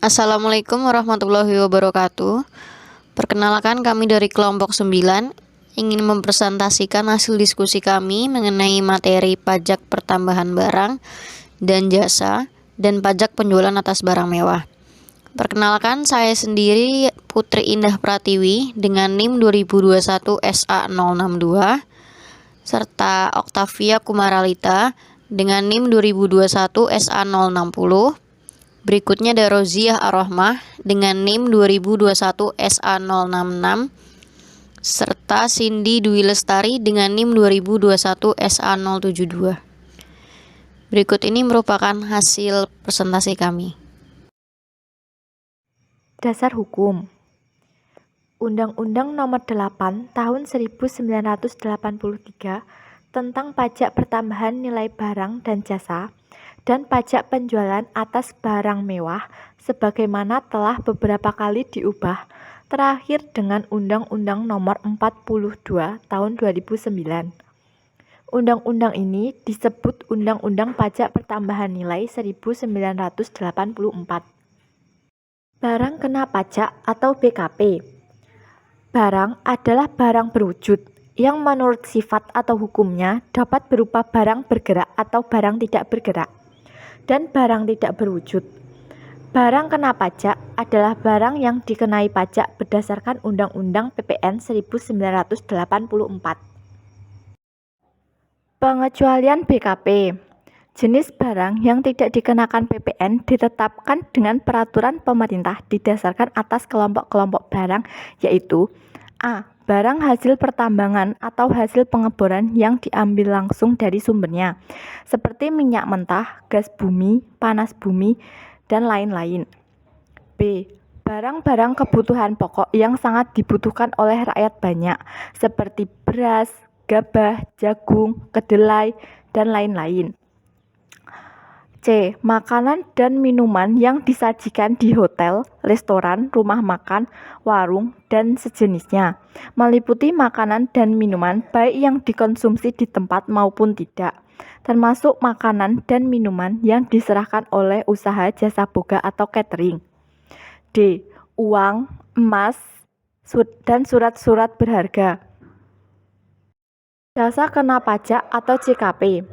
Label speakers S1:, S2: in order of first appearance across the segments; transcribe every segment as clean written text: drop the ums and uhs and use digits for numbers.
S1: Assalamualaikum warahmatullahi wabarakatuh. Perkenalkan, kami dari kelompok 9 ingin mempresentasikan hasil diskusi kami mengenai materi pajak pertambahan barang dan jasa dan pajak penjualan atas barang mewah. Perkenalkan, saya sendiri Putri Indah Pratiwi dengan NIM 2021 SA062 serta Oktavia Kumaralita dengan NIM 2021 SA060. Berikutnya ada Roziah Ar-Rahmah dengan NIM 2021 SA066 serta Cindy Dwi Lestari dengan NIM 2021 SA072. Berikut ini merupakan hasil presentasi kami.
S2: Dasar Hukum Undang-Undang Nomor 8 Tahun 1983 tentang pajak pertambahan nilai barang dan jasa dan pajak penjualan atas barang mewah sebagaimana telah beberapa kali diubah, terakhir dengan Undang-Undang Nomor 42 Tahun 2009. Undang-undang ini disebut Undang-Undang Pajak Pertambahan Nilai 1984. Barang kena pajak atau BKP. Barang adalah barang berwujud yang menurut sifat atau hukumnya dapat berupa barang bergerak atau barang tidak bergerak, dan barang tidak berwujud. Barang kena pajak adalah barang yang dikenai pajak berdasarkan Undang-Undang PPN 1984. Pengecualian BKP. Jenis barang yang tidak dikenakan PPN ditetapkan dengan peraturan pemerintah didasarkan atas kelompok-kelompok barang, yaitu A. Barang hasil pertambangan atau hasil pengeboran yang diambil langsung dari sumbernya, seperti minyak mentah, gas bumi, panas bumi, dan lain-lain. B. Barang-barang kebutuhan pokok yang sangat dibutuhkan oleh rakyat banyak, seperti beras, gabah, jagung, kedelai, dan lain-lain. C. Makanan dan minuman yang disajikan di hotel, restoran, rumah makan, warung, dan sejenisnya, meliputi makanan dan minuman baik yang dikonsumsi di tempat maupun tidak, termasuk makanan dan minuman yang diserahkan oleh usaha jasa boga atau catering. D. Uang, emas, dan surat-surat berharga. Jasa kena pajak atau JKP.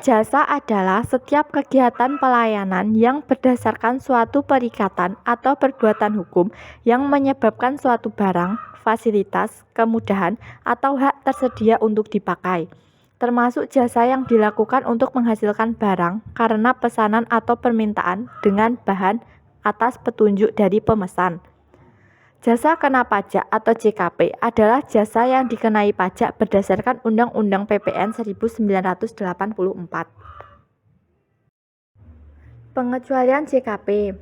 S2: Jasa adalah setiap kegiatan pelayanan yang berdasarkan suatu perikatan atau perbuatan hukum yang menyebabkan suatu barang, fasilitas, kemudahan, atau hak tersedia untuk dipakai, termasuk jasa yang dilakukan untuk menghasilkan barang karena pesanan atau permintaan dengan bahan atas petunjuk dari pemesan. Jasa kena pajak atau JKP adalah jasa yang dikenai pajak berdasarkan Undang-Undang PPN 1984. Pengecualian JKP.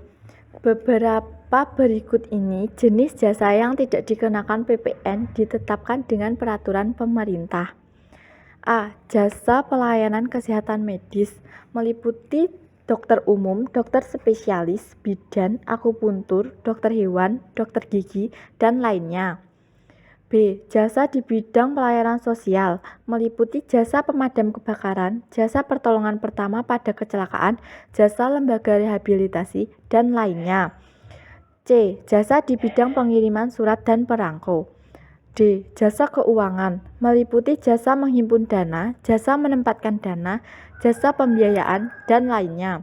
S2: Beberapa berikut ini jenis jasa yang tidak dikenakan PPN ditetapkan dengan peraturan pemerintah. A. Jasa pelayanan kesehatan medis meliputi dokter umum, dokter spesialis, bidan, akupuntur, dokter hewan, dokter gigi, dan lainnya. B. Jasa di bidang pelayanan sosial meliputi jasa pemadam kebakaran, jasa pertolongan pertama pada kecelakaan, jasa lembaga rehabilitasi, dan lainnya. C. Jasa di bidang pengiriman surat dan perangko. D. Jasa keuangan meliputi jasa menghimpun dana, jasa menempatkan dana, jasa pembiayaan, dan lainnya.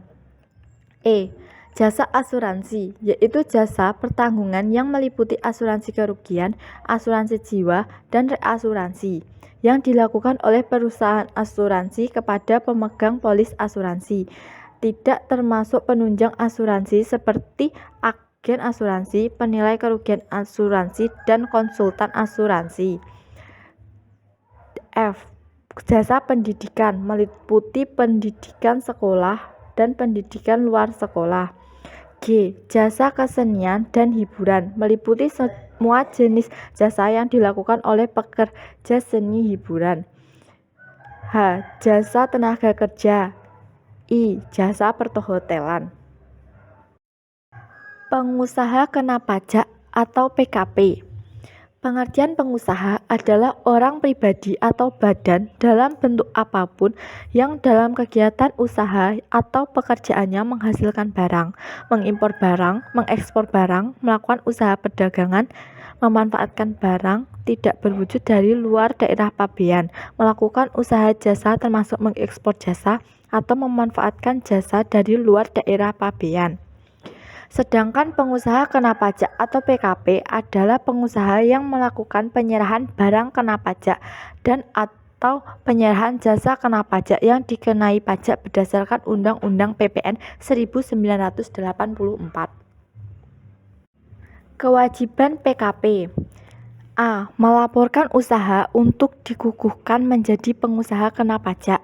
S2: E. Jasa asuransi, yaitu jasa pertanggungan yang meliputi asuransi kerugian, asuransi jiwa, dan reasuransi yang dilakukan oleh perusahaan asuransi kepada pemegang polis asuransi, tidak termasuk penunjang asuransi seperti agen asuransi, penilai kerugian asuransi, dan konsultan asuransi. F. Jasa pendidikan meliputi pendidikan sekolah dan pendidikan luar sekolah. G. Jasa kesenian dan hiburan meliputi semua jenis jasa yang dilakukan oleh pekerja seni hiburan. H. Jasa tenaga kerja. I. Jasa perhotelan. Pengusaha kena pajak atau PKP. Pengertian pengusaha adalah orang pribadi atau badan dalam bentuk apapun yang dalam kegiatan usaha atau pekerjaannya menghasilkan barang, mengimpor barang, mengekspor barang, melakukan usaha perdagangan, memanfaatkan barang tidak berwujud dari luar daerah pabean, melakukan usaha jasa termasuk mengekspor jasa, atau memanfaatkan jasa dari luar daerah pabean. Sedangkan pengusaha kena pajak atau PKP adalah pengusaha yang melakukan penyerahan barang kena pajak dan atau penyerahan jasa kena pajak yang dikenai pajak berdasarkan Undang-Undang PPN 1984. Kewajiban PKP. A. Melaporkan usaha untuk dikukuhkan menjadi pengusaha kena pajak.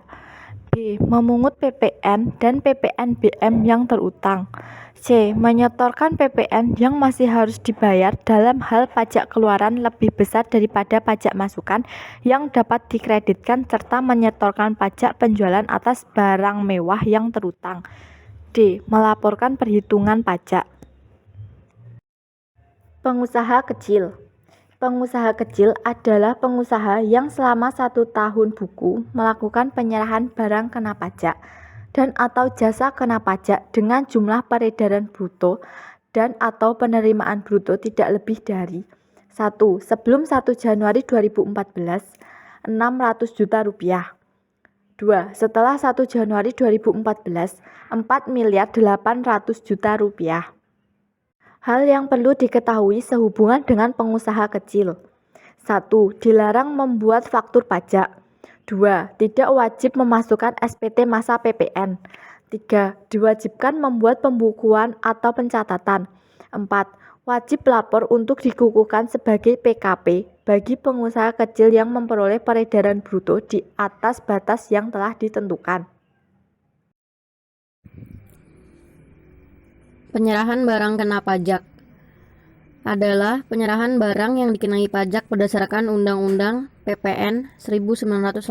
S2: B. Memungut PPN dan PPNBM yang terutang. C. Menyetorkan PPN yang masih harus dibayar dalam hal pajak keluaran lebih besar daripada pajak masukan yang dapat dikreditkan serta menyetorkan pajak penjualan atas barang mewah yang terutang. D. Melaporkan perhitungan pajak. Pengusaha kecil. Pengusaha kecil adalah pengusaha yang selama 1 tahun buku melakukan penyerahan barang kena pajak dan atau jasa kena pajak dengan jumlah peredaran bruto dan atau penerimaan bruto tidak lebih dari 1. Sebelum 1 Januari 2014, 600 juta rupiah. 2. Setelah 1 Januari 2014, 4 miliar 800 juta rupiah. Hal yang perlu diketahui sehubungan dengan pengusaha kecil. 1. Dilarang membuat faktur pajak. 2. Tidak wajib memasukkan SPT masa PPN. 3. Diwajibkan membuat pembukuan atau pencatatan. 4. Wajib lapor untuk dikukuhkan sebagai PKP bagi pengusaha kecil yang memperoleh peredaran bruto di atas batas yang telah ditentukan.
S1: Penyerahan barang kena pajak adalah penyerahan barang yang dikenai pajak berdasarkan Undang-Undang PPN 1984.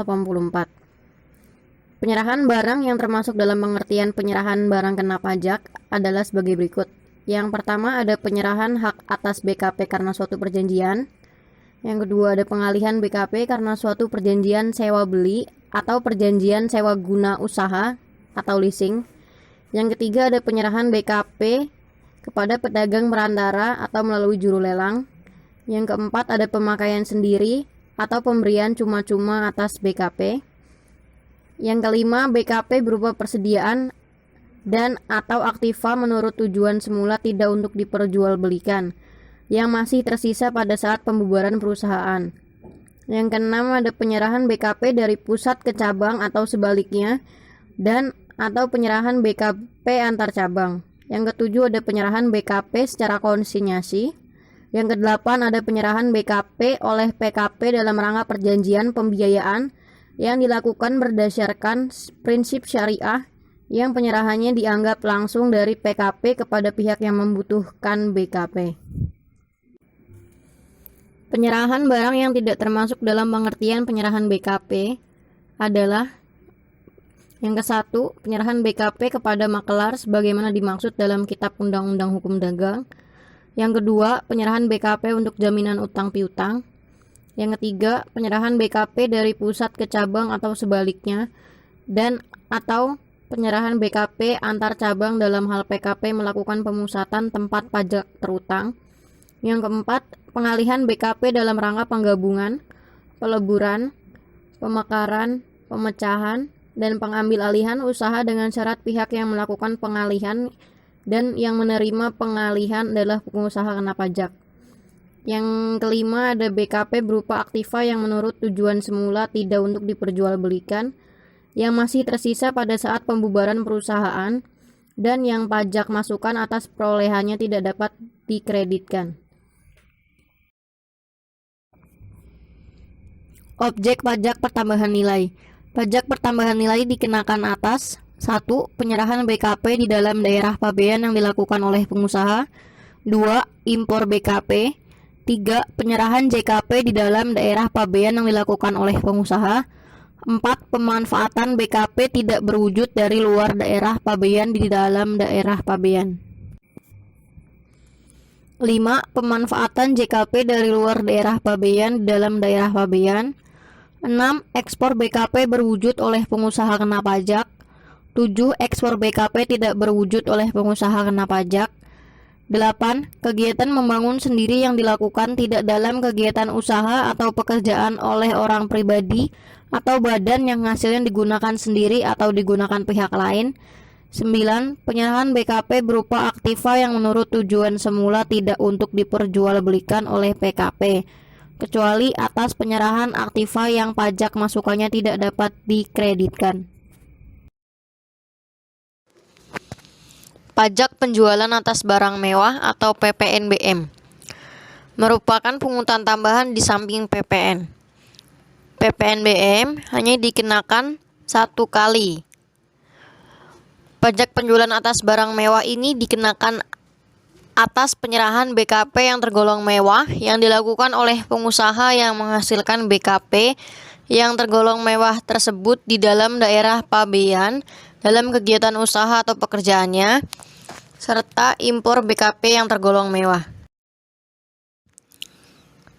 S1: Penyerahan barang yang termasuk dalam pengertian penyerahan barang kena pajak adalah sebagai berikut. Yang pertama ada penyerahan hak atas BKP karena suatu perjanjian. Yang kedua ada pengalihan BKP karena suatu perjanjian sewa beli atau perjanjian sewa guna usaha atau leasing. Yang ketiga ada penyerahan BKP kepada pedagang perantara atau melalui juru lelang. Yang keempat ada pemakaian sendiri atau pemberian cuma-cuma atas BKP. Yang kelima BKP berupa persediaan dan atau aktiva menurut tujuan semula tidak untuk diperjualbelikan yang masih tersisa pada saat pembubaran perusahaan. Yang keenam ada penyerahan BKP dari pusat ke cabang atau sebaliknya dan atau penyerahan BKP antar cabang. Yang ketujuh ada penyerahan BKP secara konsinyasi. Yang kedelapan ada penyerahan BKP oleh PKP dalam rangka perjanjian pembiayaan yang dilakukan berdasarkan prinsip syariah yang penyerahannya dianggap langsung dari PKP kepada pihak yang membutuhkan BKP. Penyerahan barang yang tidak termasuk dalam pengertian penyerahan BKP adalah yang ke-1, penyerahan BKP kepada makelar sebagaimana dimaksud dalam Kitab Undang-Undang Hukum Dagang. Yang kedua, penyerahan BKP untuk jaminan utang piutang. Yang ketiga, penyerahan BKP dari pusat ke cabang atau sebaliknya dan atau penyerahan BKP antar cabang dalam hal PKP melakukan pemusatan tempat pajak terutang. Yang keempat, pengalihan BKP dalam rangka penggabungan, peleburan, pemekaran, pemecahan, dan pengambil alihan usaha dengan syarat pihak yang melakukan pengalihan dan yang menerima pengalihan adalah pengusaha kena pajak. Yang kelima ada BKP berupa aktiva yang menurut tujuan semula tidak untuk diperjualbelikan yang masih tersisa pada saat pembubaran perusahaan dan yang pajak masukan atas perolehannya tidak dapat dikreditkan. Objek pajak pertambahan nilai. Pajak pertambahan nilai dikenakan atas 1. Penyerahan BKP di dalam daerah pabean yang dilakukan oleh pengusaha. 2. Impor BKP. 3. Penyerahan JKP di dalam daerah pabean yang dilakukan oleh pengusaha. 4. Pemanfaatan BKP tidak berwujud dari luar daerah pabean di dalam daerah pabean. 5. Pemanfaatan JKP dari luar daerah pabean di dalam daerah pabean. 6. Ekspor BKP berwujud oleh pengusaha kena pajak. 7. Ekspor BKP tidak berwujud oleh pengusaha kena pajak. 8. Kegiatan membangun sendiri yang dilakukan tidak dalam kegiatan usaha atau pekerjaan oleh orang pribadi atau badan yang hasilnya digunakan sendiri atau digunakan pihak lain. 9. Penyerahan BKP berupa aktiva yang menurut tujuan semula tidak untuk diperjualbelikan oleh PKP, kecuali atas penyerahan aktiva yang pajak masukannya tidak dapat dikreditkan. Pajak penjualan atas barang mewah atau PPNBM merupakan pungutan tambahan di samping PPN. PPNBM hanya dikenakan satu kali. Pajak penjualan atas barang mewah ini dikenakan atas penyerahan BKP yang tergolong mewah yang dilakukan oleh pengusaha yang menghasilkan BKP yang tergolong mewah tersebut di dalam daerah pabean dalam kegiatan usaha atau pekerjaannya, serta impor BKP yang tergolong mewah.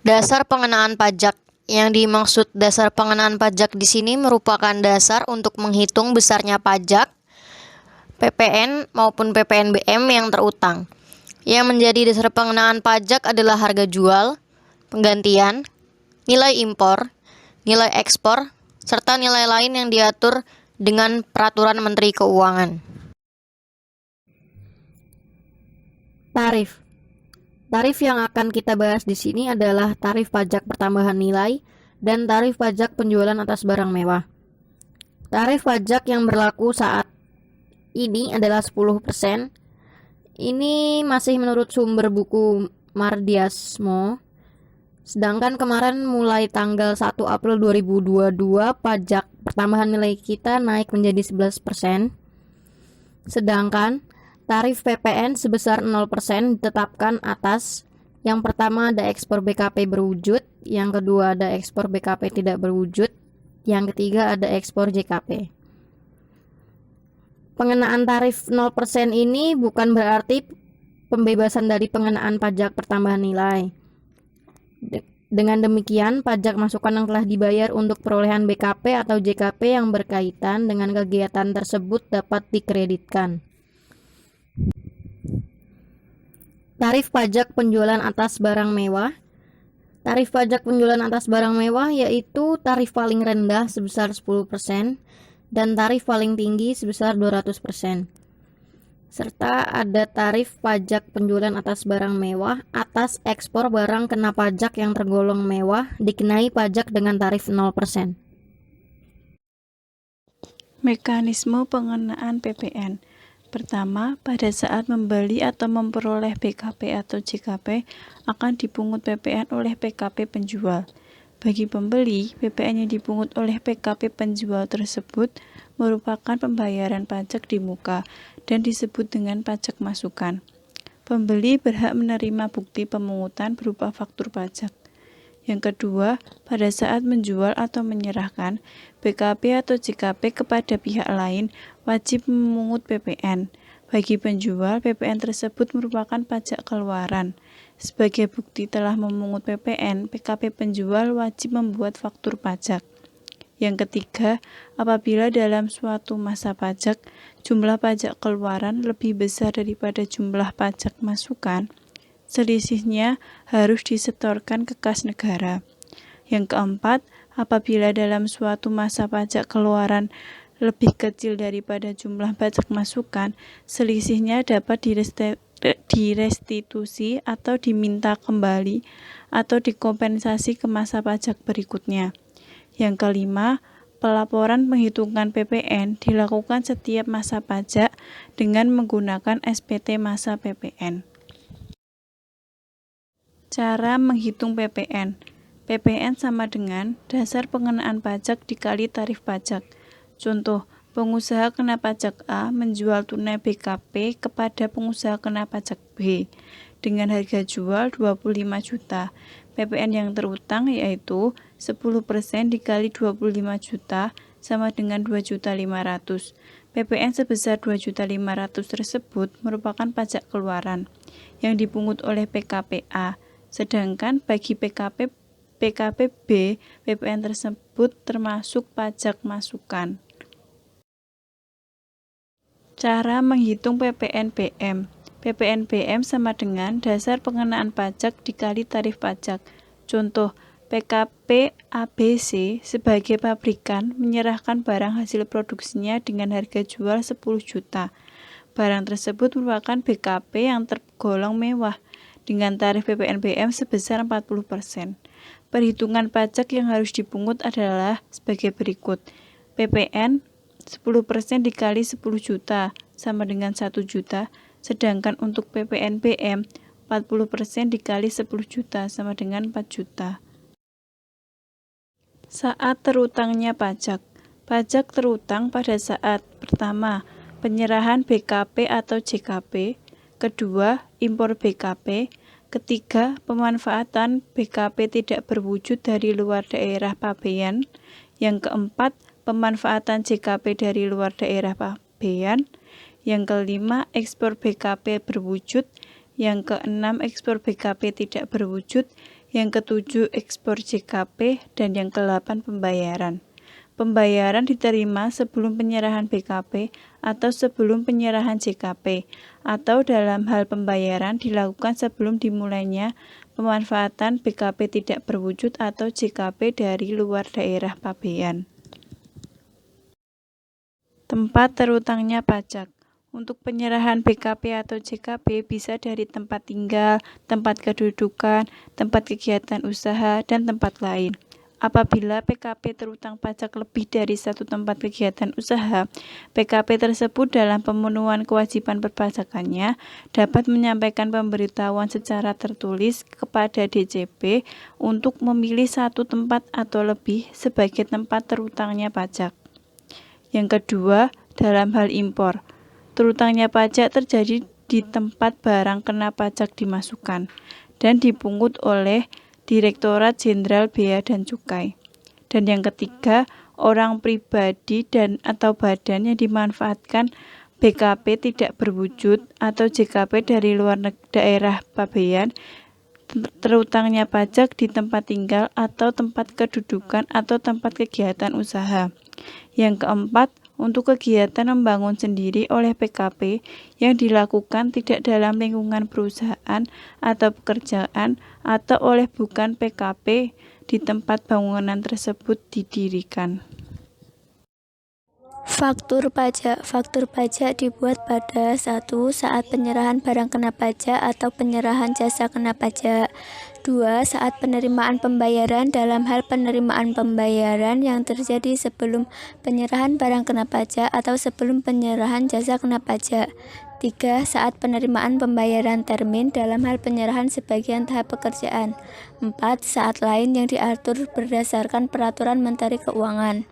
S1: Dasar pengenaan pajak. Yang dimaksud dasar pengenaan pajak di sini merupakan dasar untuk menghitung besarnya pajak PPN maupun PPNBM yang terutang. Yang menjadi dasar pengenaan pajak adalah harga jual, penggantian, nilai impor, nilai ekspor, serta nilai lain yang diatur dengan Peraturan Menteri Keuangan. Tarif. Tarif yang akan kita bahas di sini adalah tarif pajak pertambahan nilai dan tarif pajak penjualan atas barang mewah. Tarif pajak yang berlaku saat ini adalah 10%. Ini masih menurut sumber buku Mardiasmo. Sedangkan kemarin mulai tanggal 1 April 2022 pajak pertambahan nilai kita naik menjadi 11%. Sedangkan tarif PPN sebesar 0% ditetapkan atas yang pertama ada ekspor BKP berwujud, yang kedua ada ekspor BKP tidak berwujud, yang ketiga ada ekspor JKP. Pengenaan tarif 0% ini bukan berarti pembebasan dari pengenaan pajak pertambahan nilai. Dengan demikian, pajak masukan yang telah dibayar untuk perolehan BKP atau JKP yang berkaitan dengan kegiatan tersebut dapat dikreditkan. Tarif pajak penjualan atas barang mewah. Tarif pajak penjualan atas barang mewah yaitu tarif paling rendah sebesar 10% dan tarif paling tinggi sebesar 200%. Serta ada tarif pajak penjualan atas barang mewah atas ekspor barang kena pajak yang tergolong mewah dikenai pajak dengan tarif 0%.
S3: Mekanisme pengenaan PPN. Pertama, pada saat membeli atau memperoleh BKP atau JKP akan dipungut PPN oleh PKP penjual. Bagi pembeli, PPN yang dipungut oleh PKP penjual tersebut merupakan pembayaran pajak di muka dan disebut dengan pajak masukan. Pembeli berhak menerima bukti pemungutan berupa faktur pajak. Yang kedua, pada saat menjual atau menyerahkan BKP atau JKP kepada pihak lain, wajib memungut PPN. Bagi penjual, PPN tersebut merupakan pajak keluaran. Sebagai bukti telah memungut PPN, PKP penjual wajib membuat faktur pajak. Yang ketiga, apabila dalam suatu masa pajak, jumlah pajak keluaran lebih besar daripada jumlah pajak masukan, selisihnya harus disetorkan ke kas negara. Yang keempat, apabila dalam suatu masa pajak keluaran lebih kecil daripada jumlah pajak masukan, selisihnya dapat direstitusi atau diminta kembali atau dikompensasi ke masa pajak berikutnya. Yang kelima, pelaporan penghitungan PPN dilakukan setiap masa pajak dengan menggunakan SPT masa PPN. Cara menghitung PPN. PPN sama dengan dasar pengenaan pajak dikali tarif pajak. Contoh, pengusaha kena pajak A menjual tunai BKP kepada pengusaha kena pajak B dengan harga jual 25 juta. PPN yang terutang yaitu 10% dikali 25 juta sama dengan 2.500.000. PPN sebesar 2.500.000 tersebut merupakan pajak keluaran yang dipungut oleh PKPA, sedangkan bagi PKPB, PPN tersebut termasuk pajak masukan. Cara menghitung PPNBM. PPNBM sama dengan dasar pengenaan pajak dikali tarif pajak. Contoh, PKP ABC sebagai pabrikan menyerahkan barang hasil produksinya dengan harga jual 10 juta. Barang tersebut merupakan BKP yang tergolong mewah dengan tarif PPNBM sebesar 40%. Perhitungan pajak yang harus dipungut adalah sebagai berikut. PPN 10% dikali 10 juta sama dengan 1 juta, sedangkan untuk PPNBM 40% dikali 10 juta sama dengan 4 juta. Saat terutangnya pajak. Pajak terutang pada saat pertama, penyerahan BKP atau JKP, kedua, impor BKP, ketiga, pemanfaatan BKP tidak berwujud dari luar daerah pabean, yang keempat, pemanfaatan JKP dari luar daerah pabean, yang kelima, ekspor BKP berwujud, yang keenam, ekspor BKP tidak berwujud, yang ketujuh, ekspor JKP, dan yang kedelapan, pembayaran. Pembayaran diterima sebelum penyerahan BKP atau sebelum penyerahan JKP, atau dalam hal pembayaran dilakukan sebelum dimulainya pemanfaatan BKP tidak berwujud atau JKP dari luar daerah pabean. Tempat terutangnya pajak. Untuk penyerahan BKP atau JKP bisa dari tempat tinggal, tempat kedudukan, tempat kegiatan usaha, dan tempat lain. Apabila PKP terutang pajak lebih dari satu tempat kegiatan usaha, PKP tersebut dalam pemenuhan kewajiban perpajakannya dapat menyampaikan pemberitahuan secara tertulis kepada DJP untuk memilih satu tempat atau lebih sebagai tempat terutangnya pajak. Yang kedua, dalam hal impor. Terutangnya pajak terjadi di tempat barang kena pajak dimasukkan dan dipungut oleh Direktorat Jenderal Bea dan Cukai. Dan yang ketiga, orang pribadi dan atau badan yang dimanfaatkan BKP tidak berwujud atau JKP dari luar daerah pabean, terutangnya pajak di tempat tinggal atau tempat kedudukan atau tempat kegiatan usaha. Yang keempat, untuk kegiatan membangun sendiri oleh PKP yang dilakukan tidak dalam lingkungan perusahaan atau pekerjaan atau oleh bukan PKP di tempat bangunan tersebut didirikan.
S4: Faktur pajak. Faktur pajak dibuat pada 1. Saat penyerahan barang kena pajak atau penyerahan jasa kena pajak. 2. Saat penerimaan pembayaran dalam hal penerimaan pembayaran yang terjadi sebelum penyerahan barang kena pajak atau sebelum penyerahan jasa kena pajak. 3. Saat penerimaan pembayaran termin dalam hal penyerahan sebagian tahap pekerjaan. 4. Saat lain yang diatur berdasarkan Peraturan Menteri Keuangan.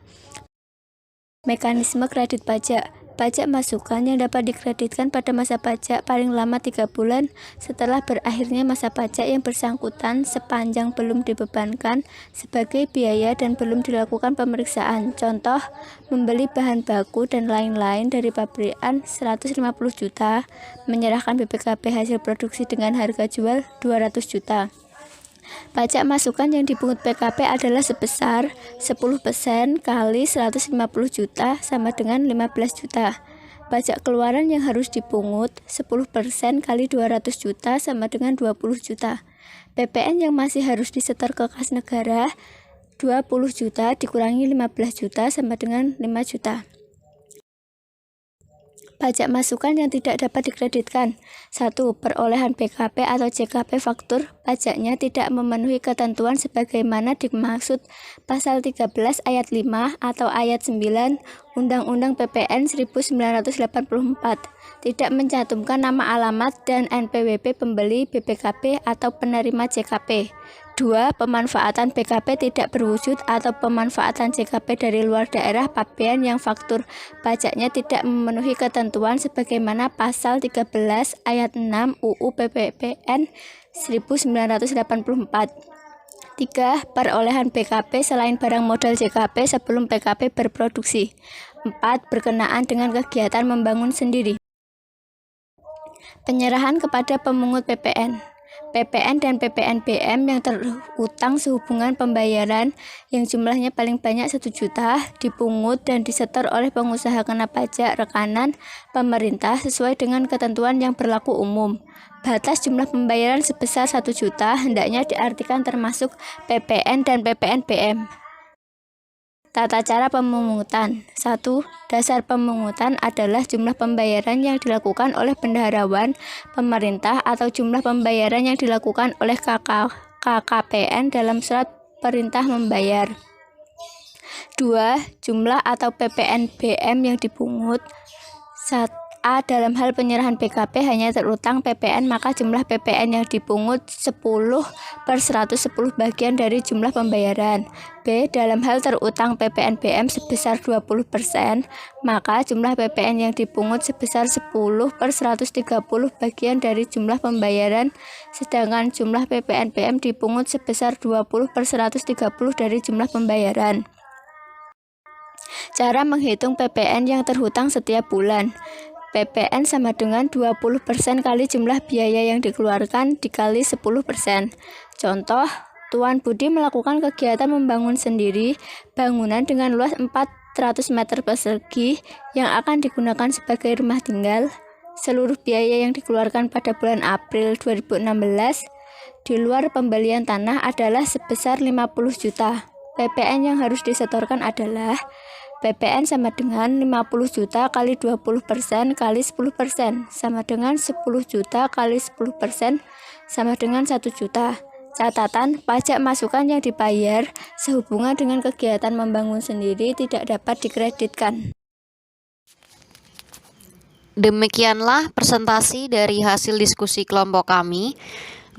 S4: Mekanisme kredit pajak. Pajak masukan yang dapat dikreditkan pada masa pajak paling lama 3 bulan setelah berakhirnya masa pajak yang bersangkutan sepanjang belum dibebankan sebagai biaya dan belum dilakukan pemeriksaan. Contoh, membeli bahan baku dan lain-lain dari pabrikan 150 juta, menyerahkan BPKB hasil produksi dengan harga jual 200 juta. Pajak masukan yang dipungut PKP adalah sebesar 10% kali 150 juta sama dengan 15 juta. Pajak keluaran yang harus dipungut 10% kali 200 juta sama dengan 20 juta. PPN yang masih harus disetor ke kas negara 20 juta dikurangi 15 juta sama dengan 5 juta. Pajak masukan yang tidak dapat dikreditkan. 1. Perolehan BKP atau JKP faktur pajaknya tidak memenuhi ketentuan sebagaimana dimaksud pasal 13 ayat 5 atau ayat 9 Undang-Undang PPN 1984. Tidak mencantumkan nama alamat dan NPWP pembeli BPKB atau penerima JKP. 2. Pemanfaatan BKP tidak berwujud atau pemanfaatan JKP dari luar daerah pabean yang faktur pajaknya tidak memenuhi ketentuan sebagaimana pasal 13 ayat 6 UU PPN 1984. 3. Perolehan BKP selain barang modal JKP sebelum PKP berproduksi. 4 berkenaan dengan kegiatan membangun sendiri. Penyerahan kepada pemungut PPN. PPN dan PPNBM yang terutang sehubungan pembayaran yang jumlahnya paling banyak 1 juta dipungut dan disetor oleh pengusaha kena pajak rekanan pemerintah sesuai dengan ketentuan yang berlaku umum. Batas jumlah pembayaran sebesar 1 juta hendaknya diartikan termasuk PPN dan PPNBM. Tata cara pemungutan. 1. Dasar pemungutan adalah jumlah pembayaran yang dilakukan oleh bendaharawan pemerintah atau jumlah pembayaran yang dilakukan oleh KKPN dalam surat perintah membayar. 2. Jumlah atau PPNBM yang dipungut. 1. A. Dalam hal penyerahan BKP hanya terutang PPN, maka jumlah PPN yang dipungut 10/110 bagian dari jumlah pembayaran. B. Dalam hal terutang PPNBM sebesar 20%, maka jumlah PPN yang dipungut sebesar 10/130 bagian dari jumlah pembayaran, sedangkan jumlah PPNBM dipungut sebesar 20/130 dari jumlah pembayaran. Cara menghitung PPN yang terhutang setiap bulan. PPN sama dengan 20% kali jumlah biaya yang dikeluarkan dikali 10%. Contoh, Tuan Budi melakukan kegiatan membangun sendiri bangunan dengan luas 400 meter persegi yang akan digunakan sebagai rumah tinggal. Seluruh biaya yang dikeluarkan pada bulan April 2016 di luar pembelian tanah adalah sebesar 50 juta. PPN yang harus disetorkan adalah PPN sama dengan 50 juta kali 20% kali 10% sama dengan 10 juta kali 10% sama dengan 1 juta. Catatan, pajak masukan yang dibayar sehubungan dengan kegiatan membangun sendiri tidak dapat dikreditkan.
S1: Demikianlah presentasi dari hasil diskusi kelompok kami.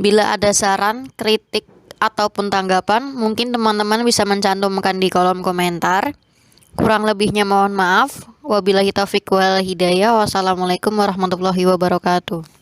S1: Bila ada saran, kritik, ataupun tanggapan, mungkin teman-teman bisa mencantumkan di kolom komentar. Kurang lebihnya mohon maaf. Wabillahi taufiq wal hidayah. Wassalamualaikum warahmatullahi wabarakatuh.